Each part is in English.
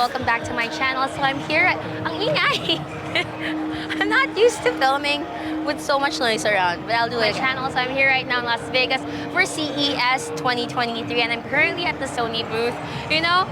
welcome back to my channel. So I'm here at... Ang ingay! I'm not used to filming with so much noise around, but I'll do it. Channel. So I'm here right now in Las Vegas for CES 2023 and I'm currently at the Sony booth. You know,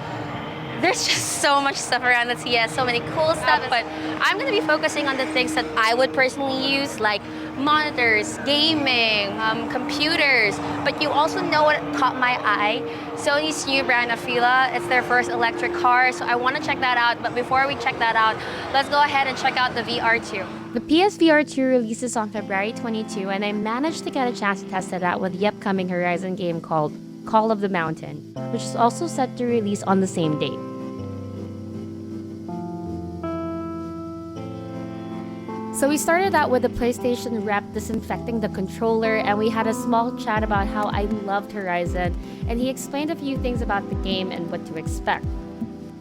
there's just so much stuff around at CES, so many cool stuff, but I'm going to be focusing on the things that I would personally use, like monitors, gaming, computers. But you also know what caught my eye? Sony's new brand, Afila. It's their first electric car, so I want to check that out. But before we check that out, let's go ahead and check out the VR2. The PSVR 2 releases on February 22, and I managed to get a chance to test it out with the upcoming Horizon game called Call of the Mountain, which is also set to release on the same date. So we started out with the PlayStation rep disinfecting the controller, and we had a small chat about how I loved Horizon, and he explained a few things about the game and what to expect.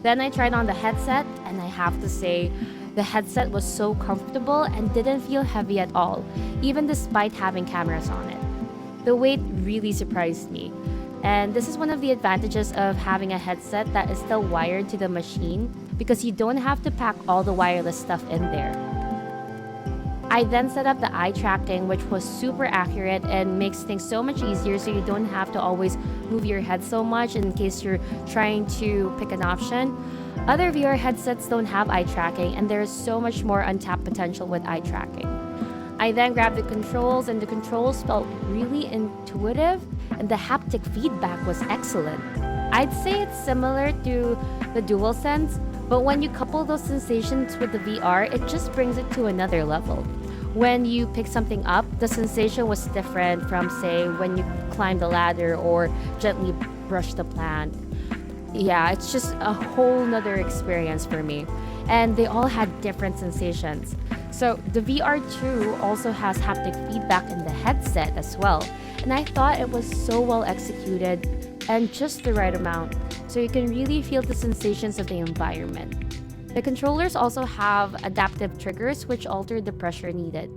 Then I tried on the headset, and I have to say, the headset was so comfortable and didn't feel heavy at all, even despite having cameras on it. The weight really surprised me, and this is one of the advantages of having a headset that is still wired to the machine, because you don't have to pack all the wireless stuff in there. I then set up the eye tracking, which was super accurate and makes things so much easier, so you don't have to always move your head so much in case you're trying to pick an option. Other VR headsets don't have eye tracking, and there's so much more untapped potential with eye tracking. I then grabbed the controls, and the controls felt really intuitive, and the haptic feedback was excellent. I'd say it's similar to the DualSense, but when you couple those sensations with the VR, it just brings it to another level. When you pick something up, the sensation was different from, say, when you climb the ladder or gently brush the plant. Yeah, it's just a whole nother experience for me. And they all had different sensations. So the VR2 also has haptic feedback in the headset as well. And I thought it was so well executed and just the right amount, so you can really feel the sensations of the environment. The controllers also have adaptive triggers which alter the pressure needed.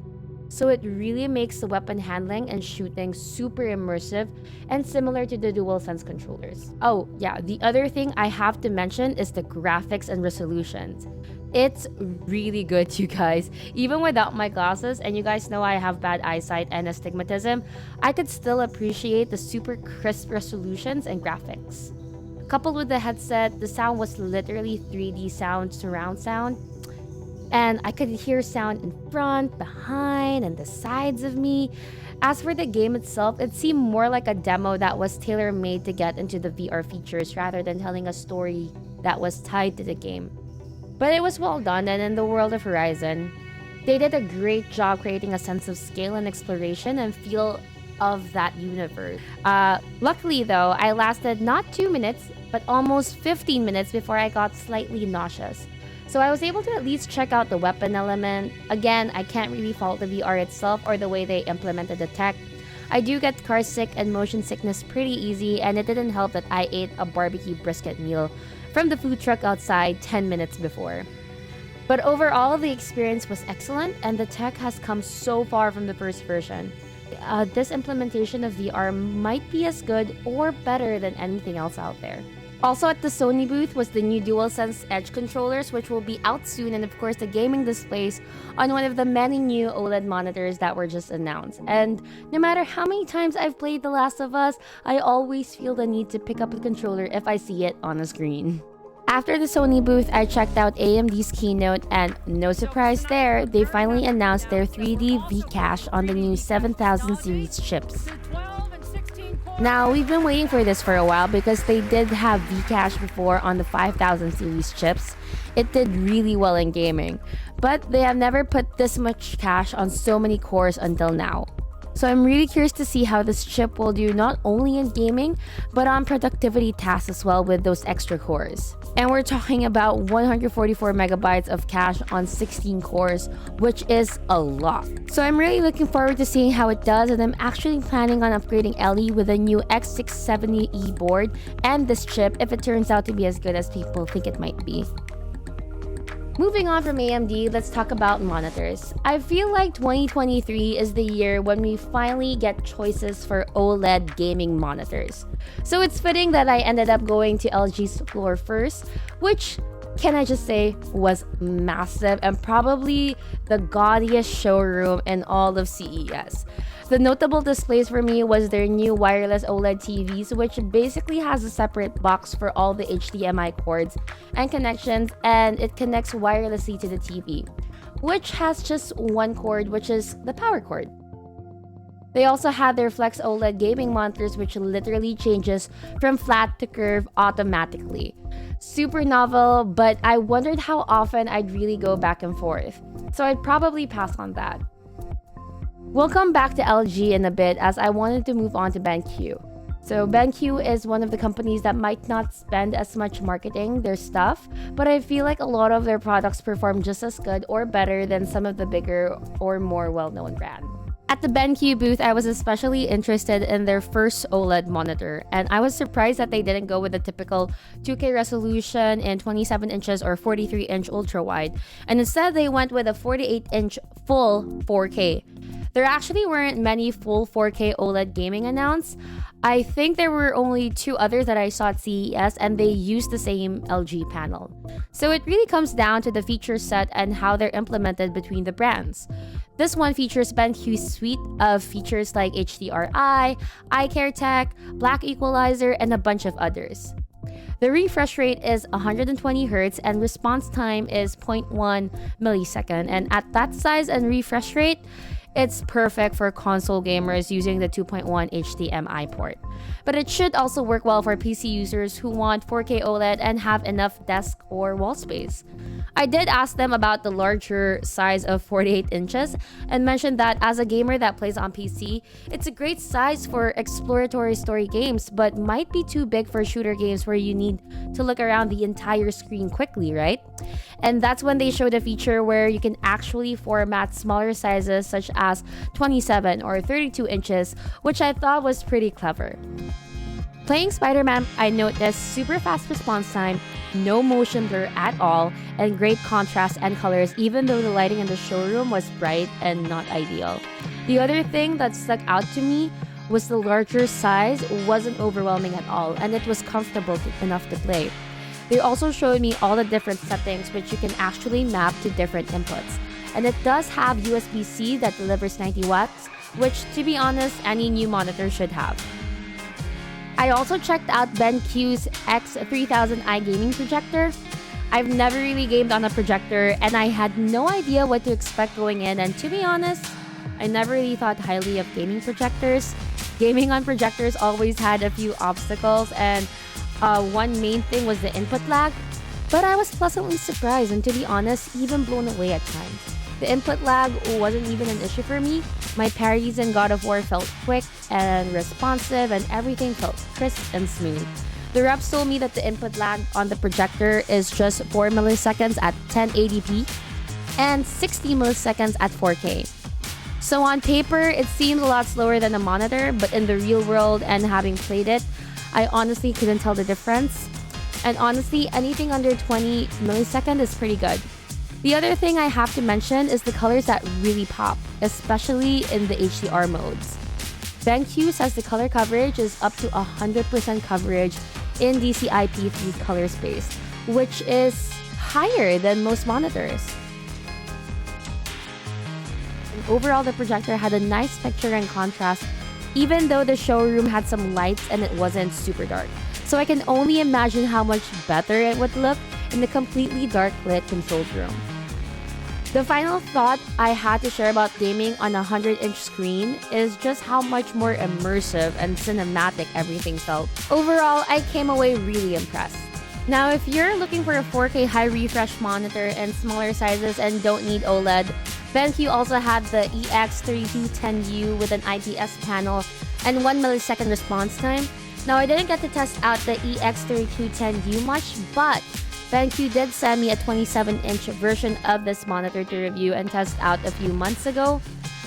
So it really makes the weapon handling and shooting super immersive and similar to the DualSense controllers. Oh yeah, the other thing I have to mention is the graphics and resolutions. It's really good, you guys. Even without my glasses, and you guys know I have bad eyesight and astigmatism, I could still appreciate the super crisp resolutions and graphics. Coupled with the headset, the sound was literally 3D sound, surround sound. And I could hear sound in front, behind, and the sides of me. As for the game itself, it seemed more like a demo that was tailor-made to get into the VR features rather than telling a story that was tied to the game. But it was well done, and in the world of Horizon, they did a great job creating a sense of scale and exploration and feel of that universe. Luckily though, I lasted not 2 minutes, but almost 15 minutes before I got slightly nauseous. So I was able to at least check out the weapon element. Again, I can't really fault the VR itself or the way they implemented the tech. I do get car sick and motion sickness pretty easy, and it didn't help that I ate a barbecue brisket meal from the food truck outside 10 minutes before. But overall, the experience was excellent, and the tech has come so far from the first version. This implementation of VR might be as good or better than anything else out there. Also at the Sony booth was the new DualSense Edge controllers, which will be out soon, and of course the gaming displays on one of the many new OLED monitors that were just announced. And no matter how many times I've played The Last of Us, I always feel the need to pick up a controller if I see it on a screen. After the Sony booth, I checked out AMD's keynote, and no surprise there, they finally announced their 3D V-Cache on the new 7000 series chips. Now, we've been waiting for this for a while because they did have V-Cache before on the 5000 series chips. It did really well in gaming, but they have never put this much cache on so many cores until now. So I'm really curious to see how this chip will do not only in gaming, but on productivity tasks as well with those extra cores. And we're talking about 144 megabytes of cache on 16 cores, which is a lot. So I'm really looking forward to seeing how it does, and I'm actually planning on upgrading Ellie with a new X670E board and this chip if it turns out to be as good as people think it might be. Moving on from AMD, let's talk about monitors. I feel like 2023 is the year when we finally get choices for OLED gaming monitors. So it's fitting that I ended up going to LG's floor first, which can I just say, was massive and probably the gaudiest showroom in all of CES. The notable displays for me was their new wireless OLED TVs, which basically has a separate box for all the HDMI cords and connections, and it connects wirelessly to the TV, which has just one cord, which is the power cord. They also had their Flex OLED gaming monitors, which literally changes from flat to curve automatically. Super novel, but I wondered how often I'd really go back and forth, so I'd probably pass on that. We'll come back to LG in a bit, as I wanted to move on to BenQ. So BenQ is one of the companies that might not spend as much marketing their stuff, but I feel like a lot of their products perform just as good or better than some of the bigger or more well-known brands. At the BenQ booth, I was especially interested in their first OLED monitor, and I was surprised that they didn't go with the typical 2K resolution in 27 inches or 43-inch ultrawide, and instead they went with a 48-inch full 4K. There actually weren't many full 4K OLED gaming announced. I think there were only 2 others that I saw at CES, and they used the same LG panel. So it really comes down to the feature set and how they're implemented between the brands. This one features BenQ's suite of features like HDRI, eye care tech, black equalizer, and a bunch of others. The refresh rate is 120 Hz and response time is 0.1 millisecond, and at that size and refresh rate, it's perfect for console gamers using the 2.1 HDMI port. But it should also work well for PC users who want 4K OLED and have enough desk or wall space. I did ask them about the larger size of 48 inches and mentioned that as a gamer that plays on PC, it's a great size for exploratory story games, but might be too big for shooter games where you need to look around the entire screen quickly, right? And that's when they showed a feature where you can actually format smaller sizes such as 27 or 32 inches, which I thought was pretty clever. Playing Spider-Man, I noticed super fast response time, no motion blur at all, and great contrast and colors even though the lighting in the showroom was bright and not ideal. The other thing that stuck out to me was the larger size wasn't overwhelming at all, and it was comfortable enough to play. They also showed me all the different settings which you can actually map to different inputs. And it does have USB-C that delivers 90 watts, which to be honest, any new monitor should have. I also checked out BenQ's X3000i gaming projector. I've never really gamed on a projector, and I had no idea what to expect going in, and to be honest, I never really thought highly of gaming projectors. Gaming on projectors always had a few obstacles, and one main thing was the input lag, but I was pleasantly surprised and, to be honest, even blown away at times. The input lag wasn't even an issue for me. My parries in God of War felt quick and responsive, and everything felt crisp and smooth. The reps told me that the input lag on the projector is just 4 milliseconds at 1080p and 60 milliseconds at 4K. So on paper, it seems a lot slower than a monitor, but in the real world and having played it, I honestly couldn't tell the difference. And honestly, anything under 20 milliseconds is pretty good. The other thing I have to mention is the colors that really pop, especially in the HDR modes. BenQ says the color coverage is up to 100% coverage in DCI-P3 color space, which is higher than most monitors. And overall, the projector had a nice texture and contrast, even though the showroom had some lights and it wasn't super dark. So I can only imagine how much better it would look in the completely dark lit controls room. The final thought I had to share about gaming on a 100-inch screen is just how much more immersive and cinematic everything felt. Overall, I came away really impressed. Now, if you're looking for a 4K high refresh monitor in smaller sizes and don't need OLED, BenQ also had the EX3210U with an IPS panel and 1 millisecond response time. Now, I didn't get to test out the EX3210U much, but BenQ did send me a 27-inch version of this monitor to review and test out a few months ago.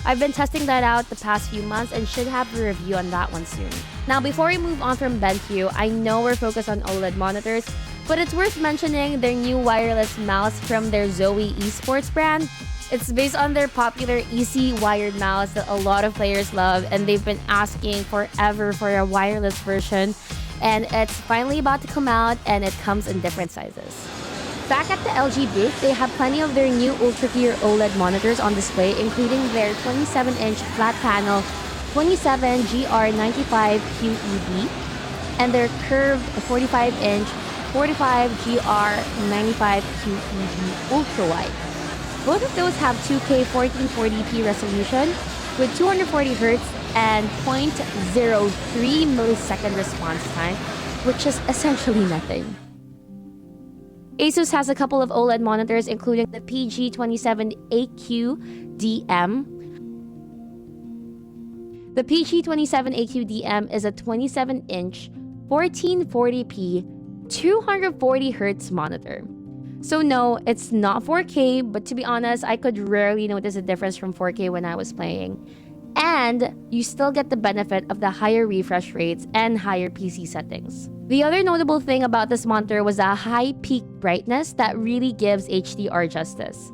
I've been testing that out the past few months and should have a review on that one soon. Now, before we move on from BenQ, I know we're focused on OLED monitors, but it's worth mentioning their new wireless mouse from their Zoe Esports brand. It's based on their popular Easy wired mouse that a lot of players love, and they've been asking forever for a wireless version, and it's finally about to come out, and it comes in different sizes. Back at the LG booth, they have plenty of their new UltraGear OLED monitors on display, including their 27-inch flat panel 27GR95QED and their curved 45-inch 45GR95QED Ultrawide. Both of those have 2K 1440p resolution with 240Hz and 0.03 millisecond response time, which is essentially nothing. Asus has a couple of OLED monitors, including the PG27AQDM. The PG27AQDM is a 27-inch 1440p 240Hz monitor. So no, it's not 4K, but to be honest, I could rarely notice a difference from 4K when I was playing. And you still get the benefit of the higher refresh rates and higher PC settings. The other notable thing about this monitor was the high peak brightness that really gives HDR justice.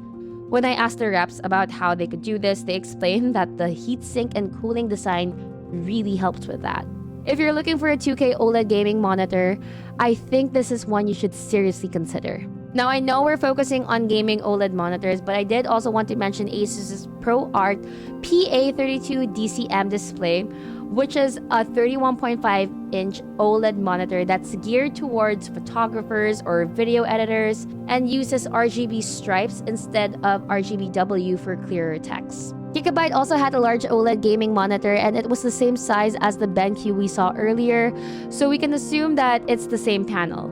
When I asked the reps about how they could do this, they explained that the heatsink and cooling design really helped with that. If you're looking for a 2K OLED gaming monitor, I think this is one you should seriously consider. Now, I know we're focusing on gaming OLED monitors, but I did also want to mention Asus's ProArt PA32 DCM display, which is a 31.5-inch OLED monitor that's geared towards photographers or video editors and uses RGB stripes instead of RGBW for clearer text. Gigabyte also had a large OLED gaming monitor, and it was the same size as the BenQ we saw earlier, so we can assume that it's the same panel.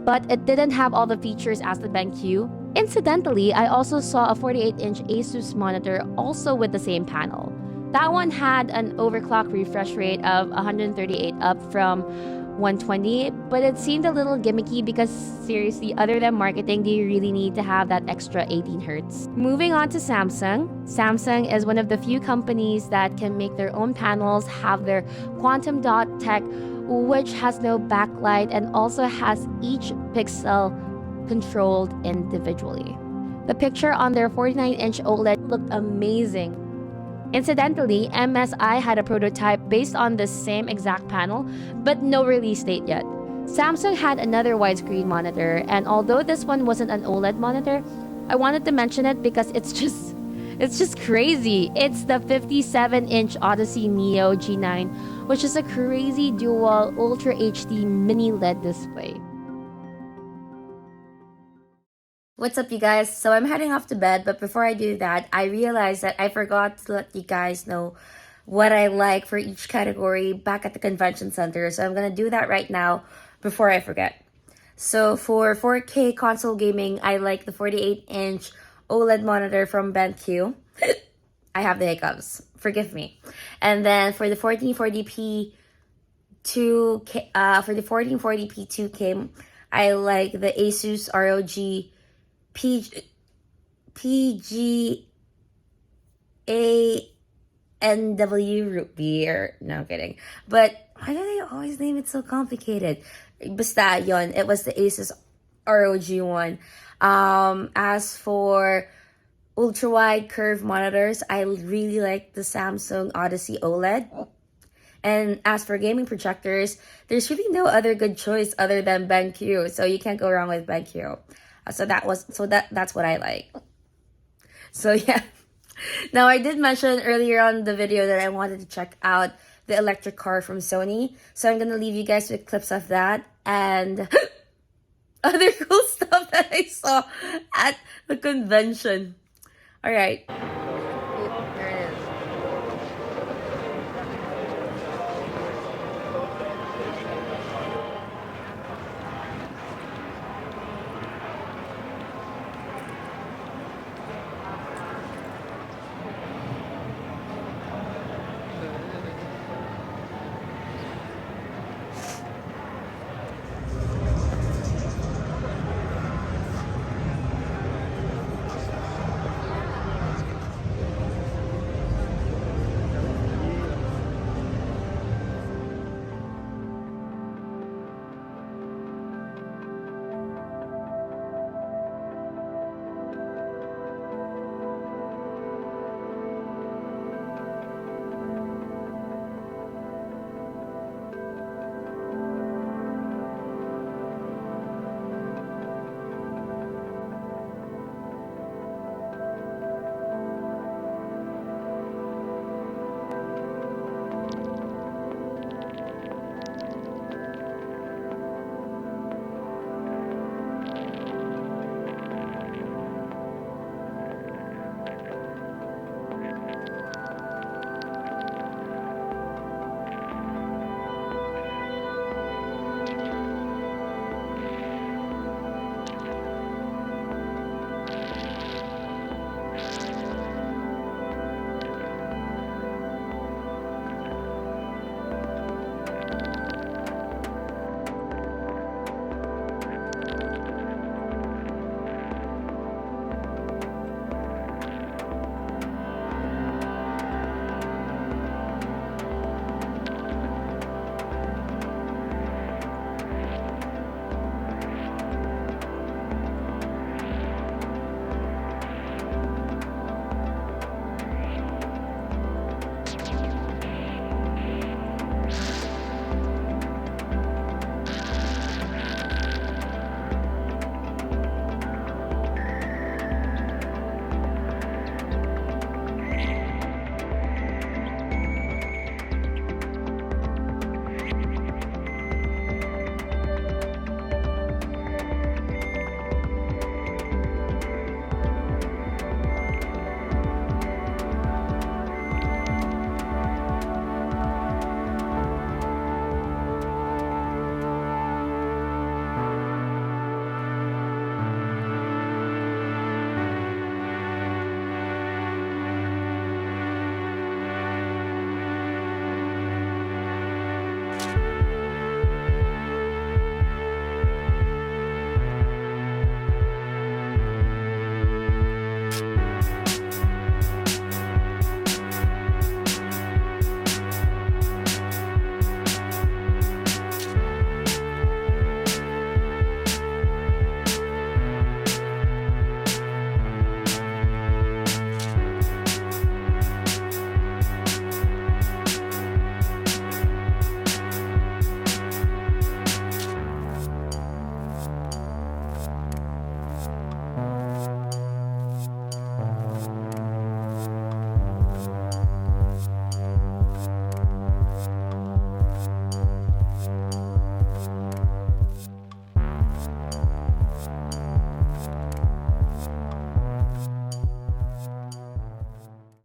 But it didn't have all the features as the BenQ. Incidentally, I also saw a 48-inch Asus monitor also with the same panel. That one had an overclock refresh rate of 138 up from 120, but it seemed a little gimmicky because seriously, other than marketing, do you really need to have that extra 18 Hz? Moving on to Samsung. Samsung is one of the few companies that can make their own panels, have their quantum dot tech, which has no backlight and also has each pixel controlled individually. The picture on their 49-inch OLED looked amazing. Incidentally, MSI had a prototype based on the same exact panel, but no release date yet. Samsung had another widescreen monitor, and although this one wasn't an OLED monitor, I wanted to mention it because it's just crazy. It's the 57-inch Odyssey Neo G9, which is a crazy dual Ultra HD mini LED display. What's up, you guys? So I'm heading off to bed, but before I do that, I realized that I forgot to let you guys know what I like for each category back at the convention center. So I'm gonna do that right now before I forget. So for 4K console gaming, I like the 48-inch OLED monitor from BenQ. I have the hiccups. Forgive me. And then for the 1440p 2K, I like the Asus ROG PGANW root beer. No, I'm kidding. But why do they always name it so complicated? Basta yon. It was the Asus ROG one. As for ultra-wide curved monitors, I really like the Samsung Odyssey OLED. And as for gaming projectors, there's really no other good choice other than BenQ, so you can't go wrong with BenQ. That's what I like. So yeah. Now, I did mention earlier on the video that I wanted to check out the electric car from Sony, so I'm gonna leave you guys with clips of that and other cool stuff that I saw at the convention. All right.